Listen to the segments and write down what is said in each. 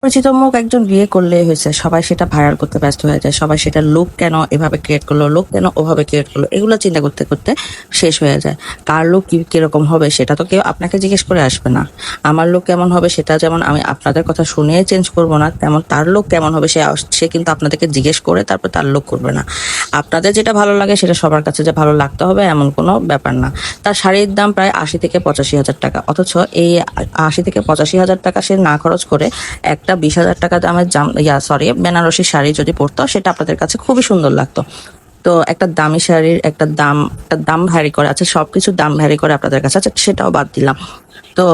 পরিচিত মুখ একজন বিয়ে করলেই হয়েছে, সবাই সেটা ভাইরাল করতে ব্যস্ত হয়ে যায়। সবাই সেটা লোক কেন এভাবে ক্রিয়েট করলো, লোক কেন ওভাবে ক্রিয়েট করলো, এগুলো চিন্তা করতে করতে শেষ হয়ে যায়। কার লোক কিরকম হবে সেটা তো কেউ আপনাকে জিজ্ঞেস করে আসবে না। আমার লোক কেমন হবে সেটা যেমন আমি আপনাদের কথা শুনে চেঞ্জ করব না, তেমন তার লোক কেমন হবে সে কিন্তু আপনাদেরকে জিজ্ঞেস করে তারপর তার লোক করবে না। আপনাদের যেটা ভালো লাগে সেটা সবার কাছে যে ভালো লাগতে হবে এমন কোনো ব্যাপার না। তার শাড়ির দাম প্রায় ৮০ থেকে ৮৫ হাজার টাকা, অথচ এই ৮০ থেকে ৮৫ হাজার টাকা সে না খরচ করে একটা ২০ হাজার টাকা দামের বেনারসি শাড়ি যদি পরতো সেটা আপনাদের কাছে খুবই সুন্দর লাগতো। তো একটা দামি শাড়ির একটা দাম ভ্যারি করে আছে, সবকিছু দাম ভ্যারি করে আপনাদের কাছে। আচ্ছা, সেটাও বাদ দিলাম। তো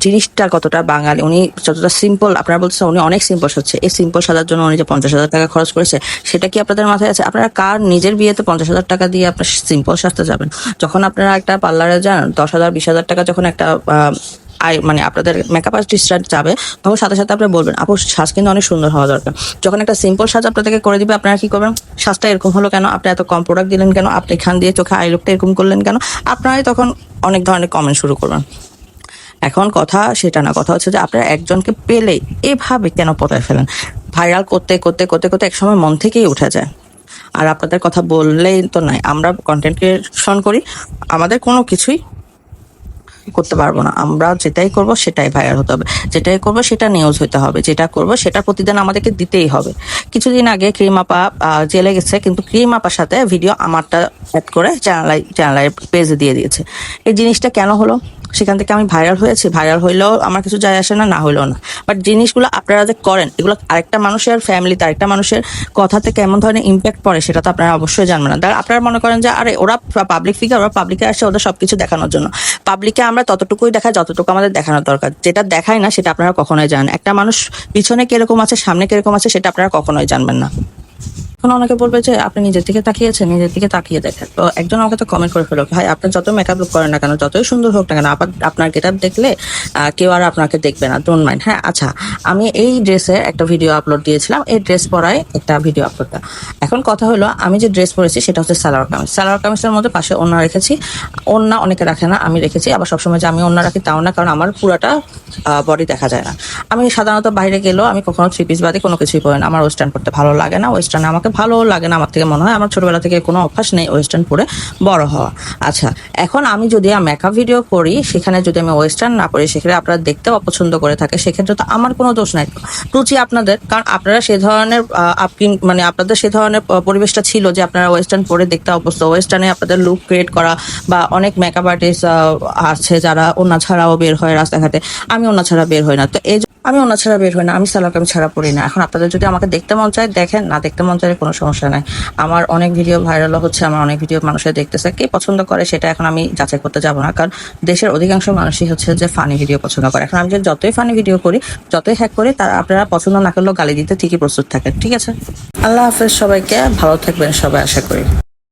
জিনিসটা কতটা বাঙালি, উনি যতটা সিম্পল, আপনারা বলছেন উনি অনেক সিম্পল হচ্ছে, এই সিম্পল সাজার জন্য উনি যে ৫০ হাজার টাকা খরচ করেছে সেটা কি আপনাদের মাথায় আছে? আপনারা কার নিজের বিয়েতে ৫০ হাজার টাকা দিয়ে আপনার সিম্পল সাজতে যাবেন? যখন আপনারা একটা পার্লারে যান ১০ হাজার ২০ হাজার টাকা যখন একটা মানে আপনাদের মেকআপ আর্টিস্টরা যাবে, তখন সাথে সাথে আপনারা বলবেন আপু সাজ কিন্তু অনেক সুন্দর হওয়া দরকার। যখন একটা সিম্পল সাজ আপনাদেরকে করে দিবে, আপনারা কি করবেন? সাজটা এরকম হলো কেন, আপনি এত কম প্রোডাক্ট দিলেন কেন, আপনি এখান দিয়ে চোখে আই লুকটা এরকম করলেন কেন, আপনারাই তখন অনেক ধরনের কমেন্ট শুরু করবেন। এখন কথা সেটা না, কথা হচ্ছে যে আপনারা একজনকে পেলে এভাবে কেন পটায় ফেলেন? ভাইরাল করতে করতে করতে করতে একসময় মন থেকেই উঠে যায়। আর আপনাদের কথা বললেই তো নাই, আমরা কন্টেন্ট ক্রিয়েশন করি, আমাদের কোনো কিছুই করতে পারবো না। আমরা যেটাই করব সেটাই ভাইরাল হতে হবে, যেটাই করব সেটা নিউজ হতে হবে, যেটা করব সেটা প্রতিদিন আমাদেরকে দিতেই হবে। কিছুদিন আগে ক্রিম আপা জেলে গেছে, কিন্তু ক্রিম আপার সাথে ভিডিও আমারটা অ্যাড করে চ্যানেলের পেজে দিয়ে দিয়েছে। এই জিনিসটা কেন হলো? সেখান থেকে আমি ভাইরাল হয়েছি, ভাইরাল হইলেও আমার কিছু যায় আসে না, না হইলেও না। বাট জিনিসগুলো আপনারা যে করেন, এগুলো আরেকটা মানুষের ফ্যামিলিতে আরেকটা মানুষের কথাতে কেমন ধরনের ইম্প্যাক্ট পড়ে সেটা তো আপনারা অবশ্যই জানবেন না। আপনারা মনে করেন যে আরে ওরা পাবলিক ফিগার, ওরা পাবলিকে আসে ওদের সবকিছু দেখানোর জন্য। পাবলিকে আমরা ততটুকুই দেখাই যতটুকু আমাদের দেখানোর দরকার। যেটা দেখায় না সেটা আপনারা কখনোই জানেন। একটা মানুষ পিছনে কিরকম আছে সামনে কিরকম আছে সেটা আপনারা কখনোই জানবেন না। এখন অনেকে বলবে যে আপনি নিজের দিকে তাকিয়েছেন, নিজের দিকে তাকিয়ে দেখেন। তো একজন আমাকে তো কমেন্ট করে ফেলো, ভাই আপনার যত মেকআপ লুক করেন না কেন, যতই সুন্দর হোক না কেন, আপনার গেটআপ দেখলে কেউ আর আপনাকে দেখবে না, ডোন্ট মাইন্ড। হ্যাঁ আচ্ছা, আমি এই ড্রেসের একটা ভিডিও আপলোড দিয়েছিলাম, এই ড্রেস পরায় একটা ভিডিও আপলোডটা। এখন কথা হলো, আমি যে ড্রেস পরেছি সেটা হচ্ছে সালোয়ার কামিজ। সালোয়ার কামিজের মধ্যে পাশে ওড়না রেখেছি। ওড়না অনেকে রাখে না, আমি রেখেছি। আবার সবসময় যে আমি ওড়না রাখি তাও না, কারণ আমার পুরাটা বডি দেখা যায় না। আমি সাধারণত বাইরে গেলেও আমি কখনো 3 পিস বাদে কোনো কিছুই পরি না। আমার ওয়েস্টার্ন পরতে ভালো লাগে না, ওয়েস্টার্নে আমাকে ভালো লাগে না। আমার থেকে মনে হয় আমার ছোটবেলা থেকে কোনো অভ্যাস নেই ওয়েস্টার্ন পরে বড় হওয়া। আচ্ছা, এখন আমি যদি মেকআপ ভিডিও করি, সেখানে যদি আমি ওয়েস্টার্ন না পরি, সেক্ষেত্রে আপনারা দেখতেও অপছন্দ করে থাকে, সেক্ষেত্রে তো আমার কোনো দোষ নাই, রুচি আপনাদের। কারণ আপনারা সে ধরনের মানে আপনাদের সে ধরনের পরিবেশটা ছিল যে আপনারা ওয়েস্টার্ন পরে দেখতে অভ্যস্ত। ওয়েস্টার্নে আপনাদের লুক ক্রিয়েট করা, বা অনেক মেকআপ আর্টিস্ট আছে যারা ওনা ছাড়াও বের হয় রাস্তাঘাটে। আমি ওনা ছাড়া বের হই না, তো আমি ওনা ছাড়া বের হই না, আমি সালোয়ার কামিজ ছাড়া পরি না। এখন আপনাদের যদি আমাকে দেখতে মন চায় দেখেন, না দেখতে মন চায় কোনো সমস্যা নাই। আমার অনেক ভিডিও ভাইরাল হচ্ছে, আমার অনেক ভিডিও মানুষের দেখতেছে, কে পছন্দ করে সেটা এখন আমি যাচাই করতে যাবো না, কারণ দেশের অধিকাংশ মানুষই হচ্ছে যে ফানি ভিডিও পছন্দ করে। এখন আমি যে যতই ফানি ভিডিও করি, যতই হ্যাক করি, তারা আপনারা পছন্দ না করলেও গালি দিতে ঠিকই প্রস্তুত থাকেন। ঠিক আছে, আল্লাহ হাফেজ সবাইকে, ভালো থাকবেন সবাই আশা করি।